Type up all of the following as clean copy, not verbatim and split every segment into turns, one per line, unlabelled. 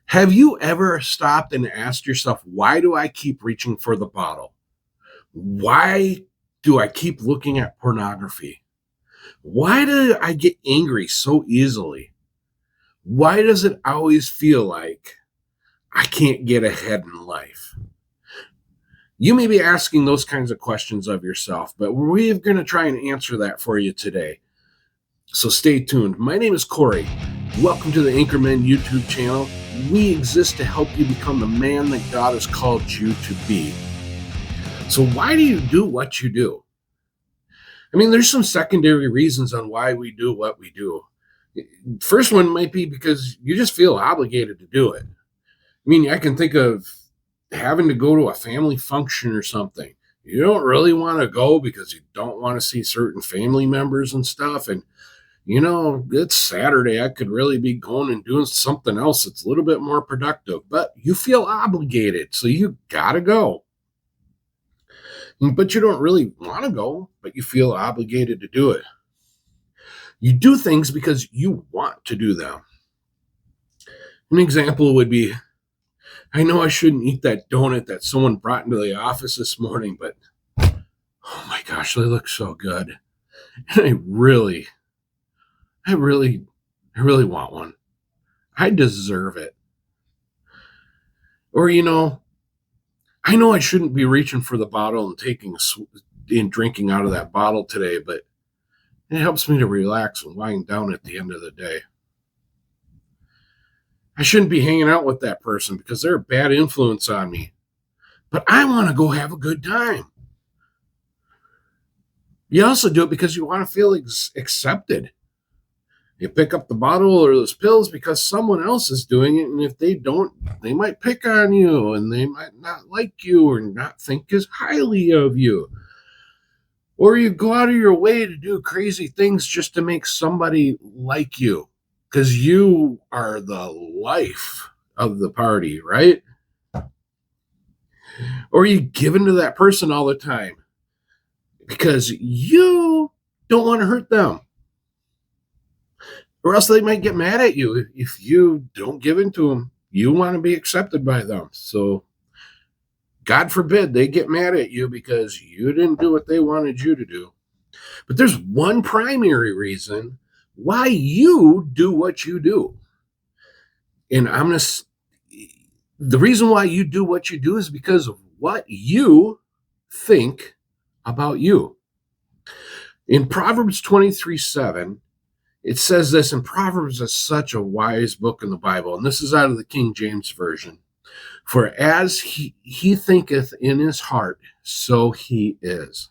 Have you ever stopped and asked yourself, why do I keep reaching for the bottle? Why do I keep looking at pornography? Why do I get angry so easily? Why does it always feel like I can't get ahead in life? You may be asking those kinds of questions of yourself, but we're going to try and answer that for you today. So stay tuned. My name is Corey. Welcome to the Anchorman YouTube channel. We exist to help you become the man that God has called you to be. So why do you do what you do? I mean, there's some secondary reasons on why we do what we do. First one might be because you just feel obligated to do it. I mean, I can think of having to go to a family function or something. You don't really want to go because you don't want to see certain family members and stuff. And, it's Saturday. I could really be going and doing something else that's a little bit more productive, but you feel obligated. So you got to go. But you don't really want to go, but you feel obligated to do it. You do things because you want to do them. An example would be, I know I shouldn't eat that donut that someone brought into the office this morning, but oh my gosh, they look so good. And I really want one. I deserve it. Or, I know I shouldn't be reaching for the bottle and drinking out of that bottle today, but it helps me to relax and wind down at the end of the day. I shouldn't be hanging out with that person because they're a bad influence on me, but I want to go have a good time. You also do it because you want to feel accepted. You pick up the bottle or those pills because someone else is doing it, and if they don't, they might pick on you and they might not like you or not think as highly of you. Or you go out of your way to do crazy things just to make somebody like you because you are the life of the party, right? Or you give in to that person all the time because you don't want to hurt them. Or else they might get mad at you if you don't give in to them. You want to be accepted by them. So God forbid they get mad at you because you didn't do what they wanted you to do. But there's one primary reason why you do what you do. And the reason why you do what you do is because of what you think about you. In Proverbs 23:7, it says this, and Proverbs is such a wise book in the Bible, and this is out of the King James Version. For as he thinketh in his heart, so he is.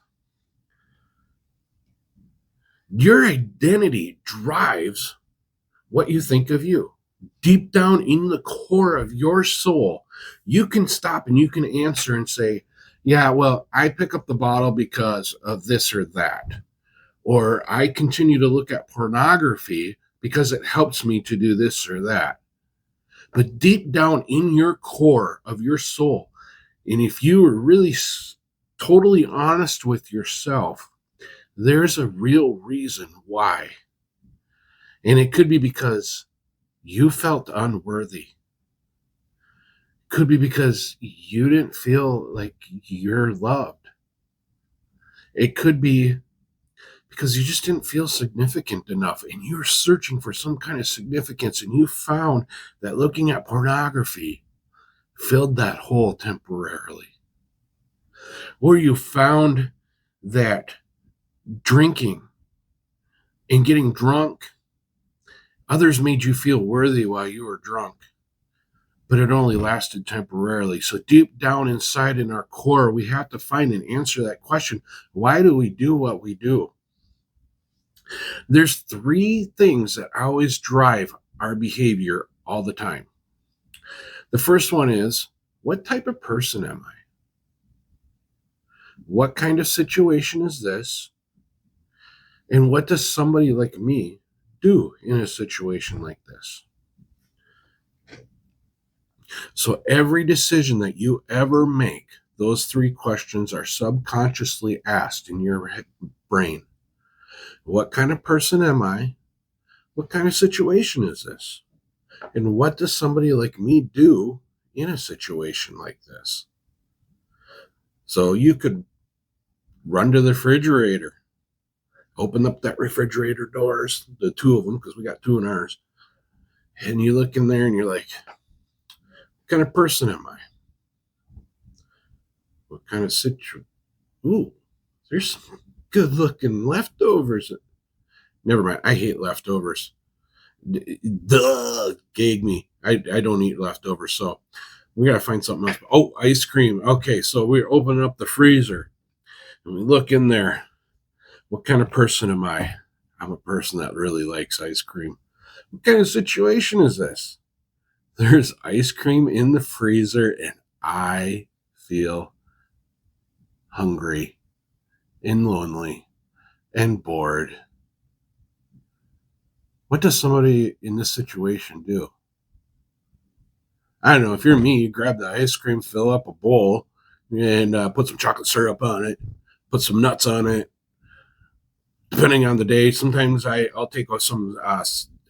Your identity drives what you think of you. Deep down in the core of your soul, you can stop and you can answer and say, yeah, well, I pick up the bottle because of this or that. Or I continue to look at pornography because it helps me to do this or that. But deep down in your core of your soul, and if you are really totally honest with yourself, there's a real reason why. And it could be because you felt unworthy. Could be because you didn't feel like you're loved. It could be because you just didn't feel significant enough and you were searching for some kind of significance, and you found that looking at pornography filled that hole temporarily. Or you found that drinking and getting drunk, others made you feel worthy while you were drunk, but it only lasted temporarily. So deep down inside in our core, we have to find and answer that question. Why do we do what we do? There's three things that always drive our behavior all the time. The first one is, what type of person am I? What kind of situation is this? And what does somebody like me do in a situation like this? So every decision that you ever make, those three questions are subconsciously asked in your brain. What kind of person am I? What kind of situation is this? And what does somebody like me do in a situation like this? So you could run to the refrigerator, open up that refrigerator doors, the two of them, because we got two in ours. And you look in there and you're like, what kind of person am I? What kind of situation? Ooh, there's some good looking leftovers. Never mind. I hate leftovers. Duh, gag me. I don't eat leftovers. So we got to find something else. Oh, ice cream. Okay. So we're opening up the freezer and we look in there. What kind of person am I? I'm a person that really likes ice cream. What kind of situation is this? There's ice cream in the freezer and I feel hungry and lonely and bored. What does somebody in this situation do? I don't know. If you're me, you grab the ice cream, fill up a bowl, and put some chocolate syrup on it, put some nuts on it. Depending on the day, sometimes I'll take some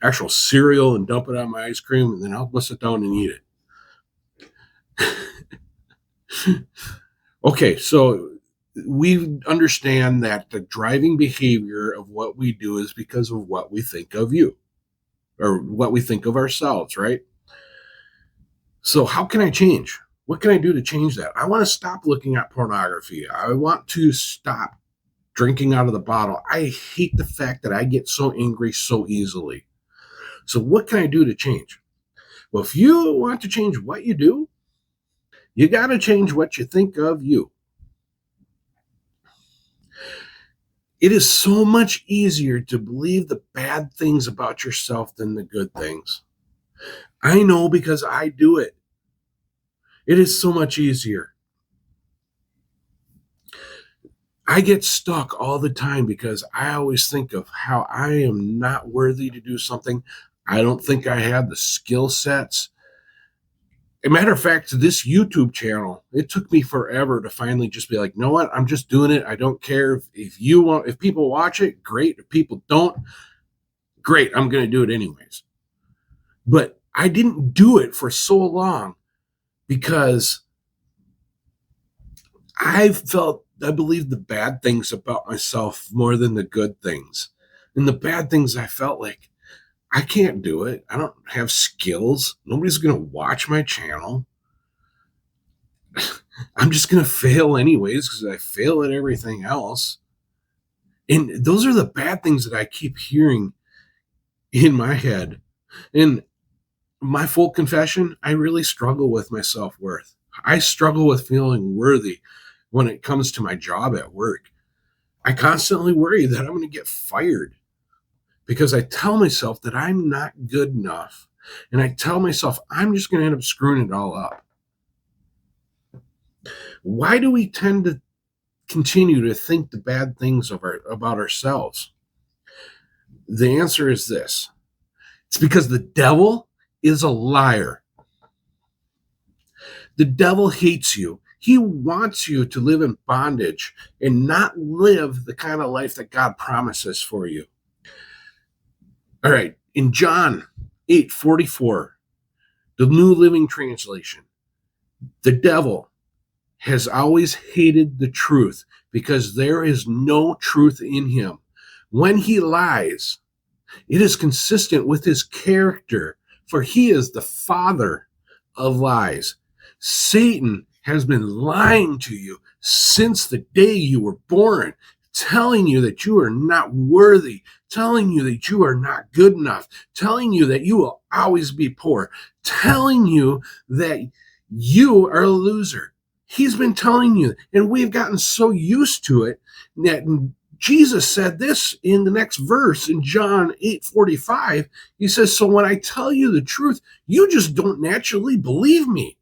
actual cereal and dump it on my ice cream, and then I'll go sit down and eat it. Okay, so we understand that the driving behavior of what we do is because of what we think of you or what we think of ourselves, right? So, how can I change? What can I do to change that? I want to stop looking at pornography. I want to stop drinking out of the bottle. I hate the fact that I get so angry so easily. So, what can I do to change? Well, if you want to change what you do, you got to change what you think of you. It is so much easier to believe the bad things about yourself than the good things. I know because I do it. It is so much easier. I get stuck all the time because I always think of how I am not worthy to do something. I don't think I have the skill sets. As a matter of fact, this YouTube channel, it took me forever to finally just be like, you know what? I'm just doing it. I don't care if you want, if people watch it, great. If people don't, great. I'm going to do it anyways. But I didn't do it for so long because I believed the bad things about myself more than the good things. And the bad things, I felt like I can't do it. I don't have skills. Nobody's going to watch my channel. I'm just going to fail anyways because I fail at everything else. And those are the bad things that I keep hearing in my head. And my full confession, I really struggle with my self worth. I struggle with feeling worthy when it comes to my job at work. I constantly worry that I'm going to get fired because I tell myself that I'm not good enough. And I tell myself I'm just going to end up screwing it all up. Why do we tend to continue to think the bad things about ourselves? The answer is this: it's because the devil is a liar. The devil hates you. He wants you to live in bondage and not live the kind of life that God promises for you. All right, in John 8:44, the New Living Translation, the devil has always hated the truth because there is no truth in him. When he lies, it is consistent with his character, for he is the father of lies. Satan has been lying to you since the day you were born, telling you that you are not worthy, telling you that you are not good enough, telling you that you will always be poor, telling you that you are a loser. He's been telling you, and we've gotten so used to it that Jesus said this in the next verse in John 8:45. He says, so when I tell you the truth, you just don't naturally believe me.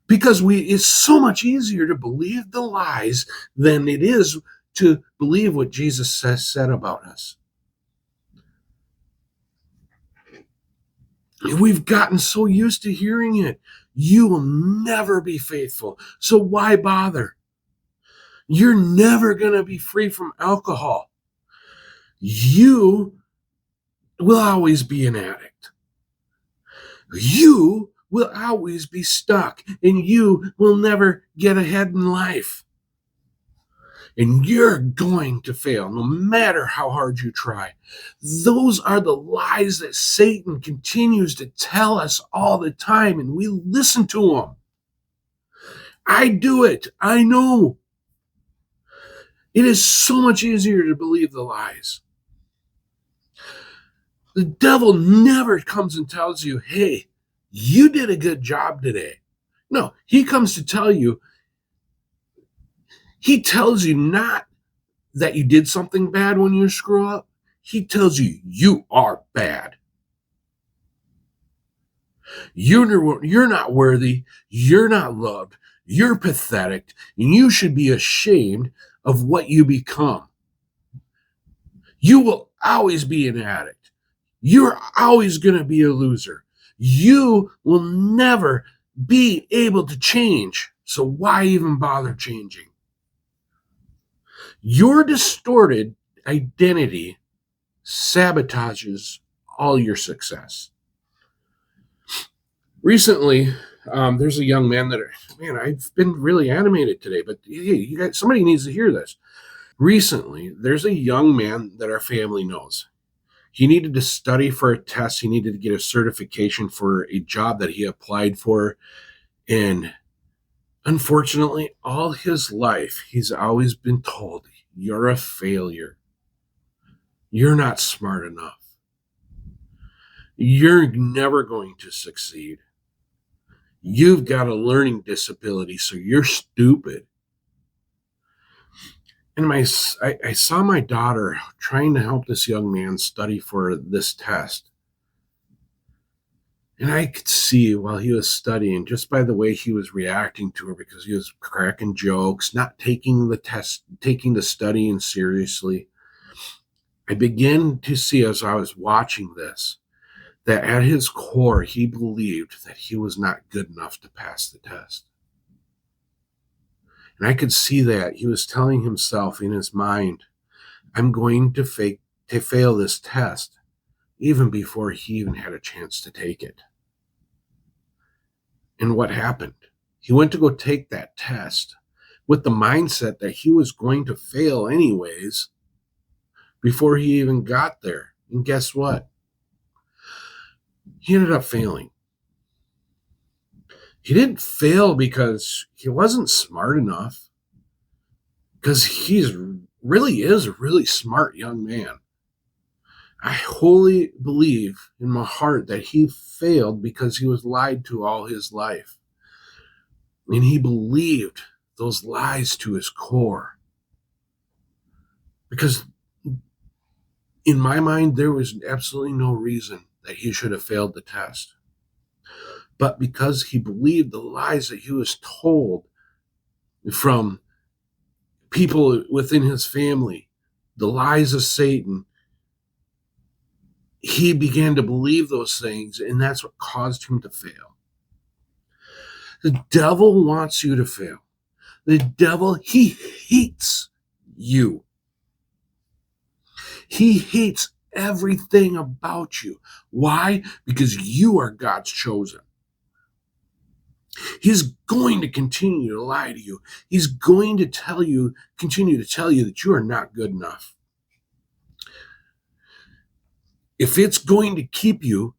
Because it's so much easier to believe the lies than it is to believe what Jesus said about us. We've gotten so used to hearing it. You will never be faithful. So why bother? You're never going to be free from alcohol. You will always be an addict. You will always be stuck, and you will never get ahead in life. And you're going to fail no matter how hard you try. Those are the lies that Satan continues to tell us all the time, and we listen to them. I do it. I know. It is so much easier to believe the lies. The devil never comes and tells you, hey, you did a good job today. No, he comes to tell you, he tells you not that you did something bad when you screw up. He tells you, you are bad. You're not worthy. You're not loved. You're pathetic. And you should be ashamed of what you become. You will always be an addict. You're always going to be a loser. You will never be able to change. So why even bother changing? Your distorted identity sabotages all your success. Recently, there's a young man I've been really animated today, but hey, somebody needs to hear this. Recently, there's a young man that our family knows. He needed to study for a test. He needed to get a certification for a job that he applied for. And unfortunately, all his life, he's always been told, you're a failure. You're not smart enough. You're never going to succeed. You've got a learning disability, so you're stupid. And I saw my daughter trying to help this young man study for this test. And I could see while he was studying, just by the way he was reacting to her, because he was cracking jokes, not taking the test, taking the studying seriously. I began to see as I was watching this, that at his core, he believed that he was not good enough to pass the test. And I could see that he was telling himself in his mind, I'm going to fail this test, even before he even had a chance to take it. And what happened? He went to go take that test with the mindset that he was going to fail anyways before he even got there. And guess what? He ended up failing. He didn't fail because he wasn't smart enough, because he really is a really smart young man. I wholly believe in my heart that he failed because he was lied to all his life. And he believed those lies to his core. Because in my mind, there was absolutely no reason that he should have failed the test. But because he believed the lies that he was told from people within his family, the lies of Satan, he began to believe those things, and that's what caused him to fail. The devil wants you to fail. The devil, he hates you. He hates everything about you. Why? Because you are God's chosen. He's going to continue to lie to you. He's going to continue to tell you that you are not good enough. If it's going to keep you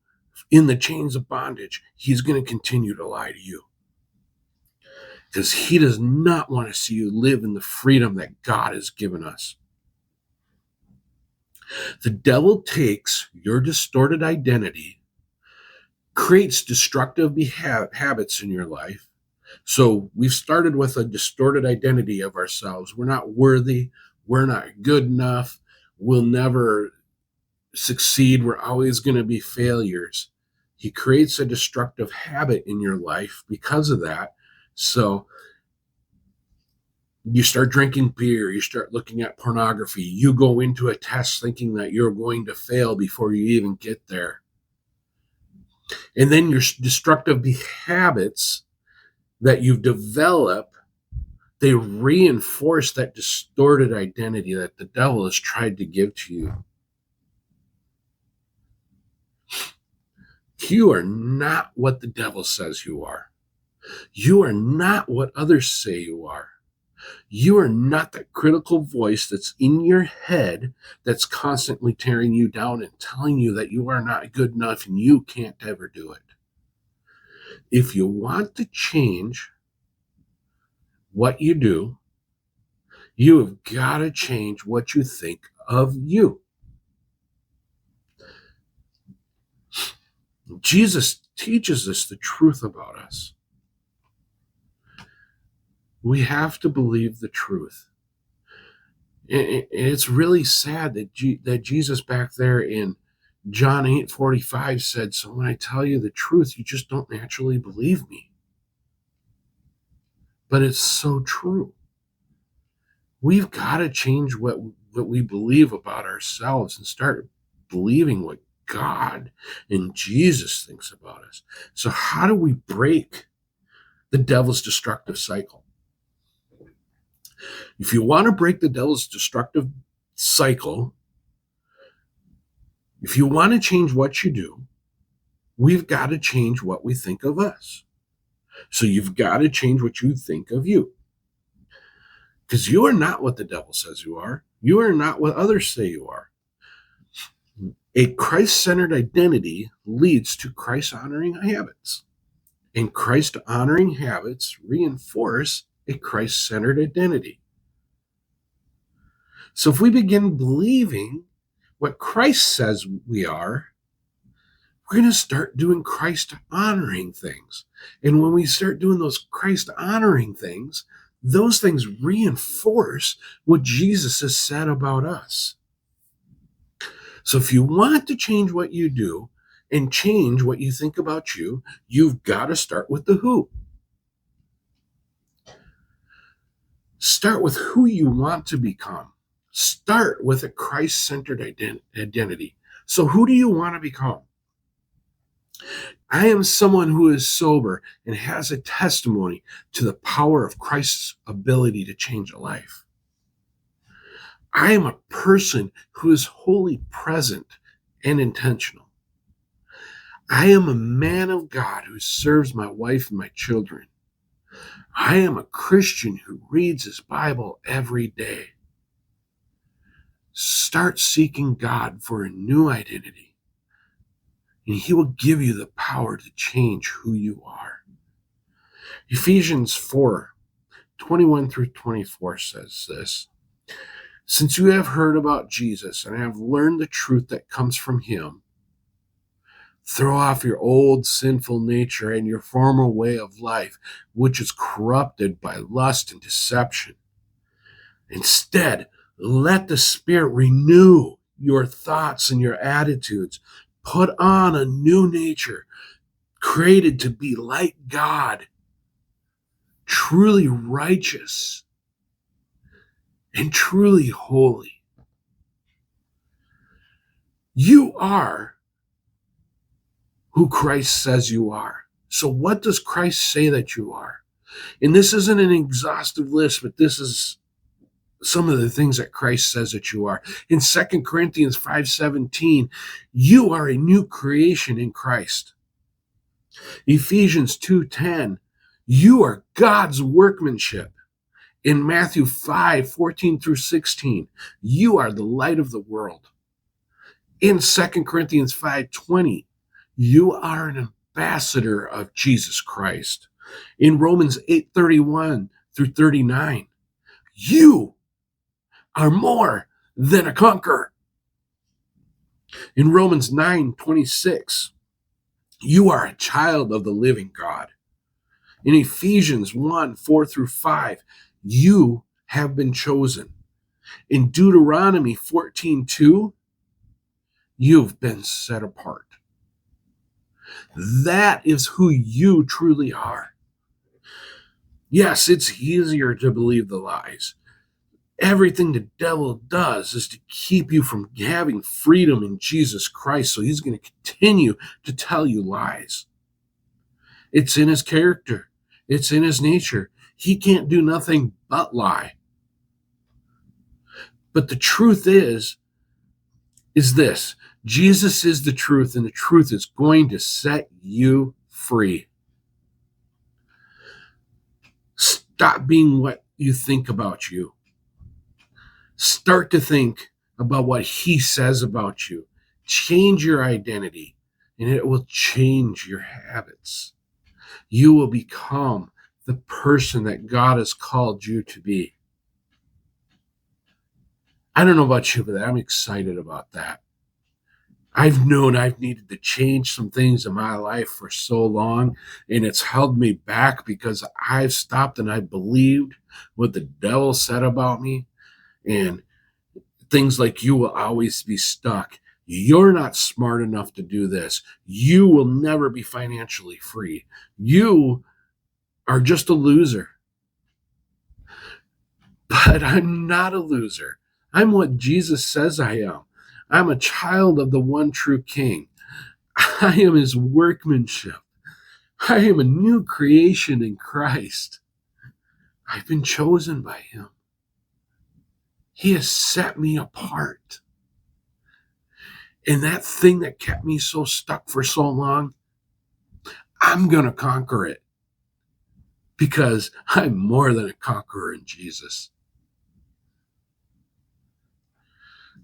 in the chains of bondage, he's going to continue to lie to you. Because he does not want to see you live in the freedom that God has given us. The devil takes your distorted identity, creates destructive habits in your life. So we've started with a distorted identity of ourselves. We're not worthy. We're not good enough. We'll never succeed. We're always going to be failures. He creates a destructive habit in your life because of that. So you start drinking beer, you start looking at pornography, you go into a test thinking that you're going to fail before you even get there. And then your destructive habits that you've developed, they reinforce that distorted identity that the devil has tried to give to you. You are not what the devil says you are. You are not what others say you are. You are not that critical voice that's in your head that's constantly tearing you down and telling you that you are not good enough and you can't ever do it. If you want to change what you do, you have got to change what you think of you. Jesus teaches us the truth about us. We have to believe the truth. It's really sad that Jesus back there in John 8:45 said, so when I tell you the truth, you just don't naturally believe me. But it's so true. We've got to change what we believe about ourselves and start believing what God and Jesus thinks about us. So how do we break the devil's destructive cycle? If you want to break the devil's destructive cycle, if you want to change what you do, we've got to change what we think of us. So you've got to change what you think of you. Because you are not what the devil says you are. You are not what others say you are. A Christ-centered identity leads to Christ-honoring habits. And Christ-honoring habits reinforce a Christ-centered identity. So if we begin believing what Christ says we are, we're going to start doing Christ-honoring things. And when we start doing those Christ-honoring things, those things reinforce what Jesus has said about us. So if you want to change what you do and change what you think about you, you've got to start with the who. Start with who you want to become. Start with a Christ-centered identity. So who do you want to become? I am someone who is sober and has a testimony to the power of Christ's ability to change a life. I am a person who is wholly present and intentional. I am a man of God who serves my wife and my children. I am a Christian who reads his Bible every day. Start seeking God for a new identity, and he will give you the power to change who you are. Ephesians 4:21 through 24 says this: since you have heard about Jesus and have learned the truth that comes from him, throw off your old sinful nature and your former way of life, which is corrupted by lust and deception. Instead, let the Spirit renew your thoughts and your attitudes. Put on a new nature, created to be like God, truly righteous and truly holy. You are who Christ says you are. So what does Christ say that you are? And this isn't an exhaustive list, but this is some of the things that Christ says that you are. In 2 Corinthians 5:17, you are a new creation in Christ. Ephesians 2:10, you are God's workmanship. In Matthew 5:14 through 16, you are the light of the world. In 2 Corinthians 5:20, you are an ambassador of Jesus Christ. In Romans 8:31 through 39, you are more than a conqueror. In Romans 9:26, you are a child of the living God. In Ephesians 1:4 through 5, you have been chosen. In Deuteronomy 14:2, you've been set apart. That is who you truly are. Yes, it's easier to believe the lies. Everything the devil does is to keep you from having freedom in Jesus Christ. So he's going to continue to tell you lies. It's in his character. It's in his nature. He can't do nothing but lie. But the truth is this: Jesus is the truth, and the truth is going to set you free. Stop being what you think about you. Start to think about what he says about you. Change your identity, and it will change your habits. You will become the person that God has called you to be. I don't know about you, but I'm excited about that. I've known I've needed to change some things in my life for so long, and it's held me back because I've stopped and I believed what the devil said about me, and things like, you will always be stuck. You're not smart enough to do this. You will never be financially free. You are just a loser. But I'm not a loser. I'm what Jesus says I am. I'm a child of the one true King. I am his workmanship. I am a new creation in Christ. I've been chosen by him. He has set me apart. And that thing that kept me so stuck for so long, I'm going to conquer it because I'm more than a conqueror in Jesus.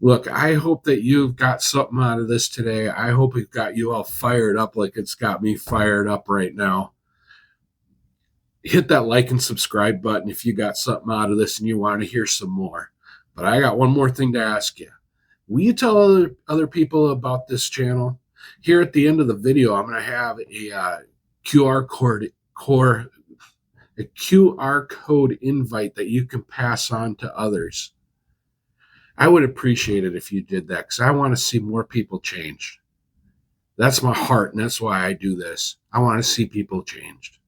Look, I hope that you've got something out of this today. I hope it got you all fired up like it's got me fired up right now. Hit that like and subscribe button if you got something out of this and you want to hear some more. But I got one more thing to ask you. Will you tell other people about this channel? Here at the end of the video, I'm going to have a QR code invite that you can pass on to others. I would appreciate it if you did that because I want to see more people changed. That's my heart, and that's why I do this. I want to see people changed.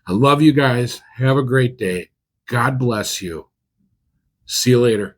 I love you guys. Have a great day. God bless you. See you later.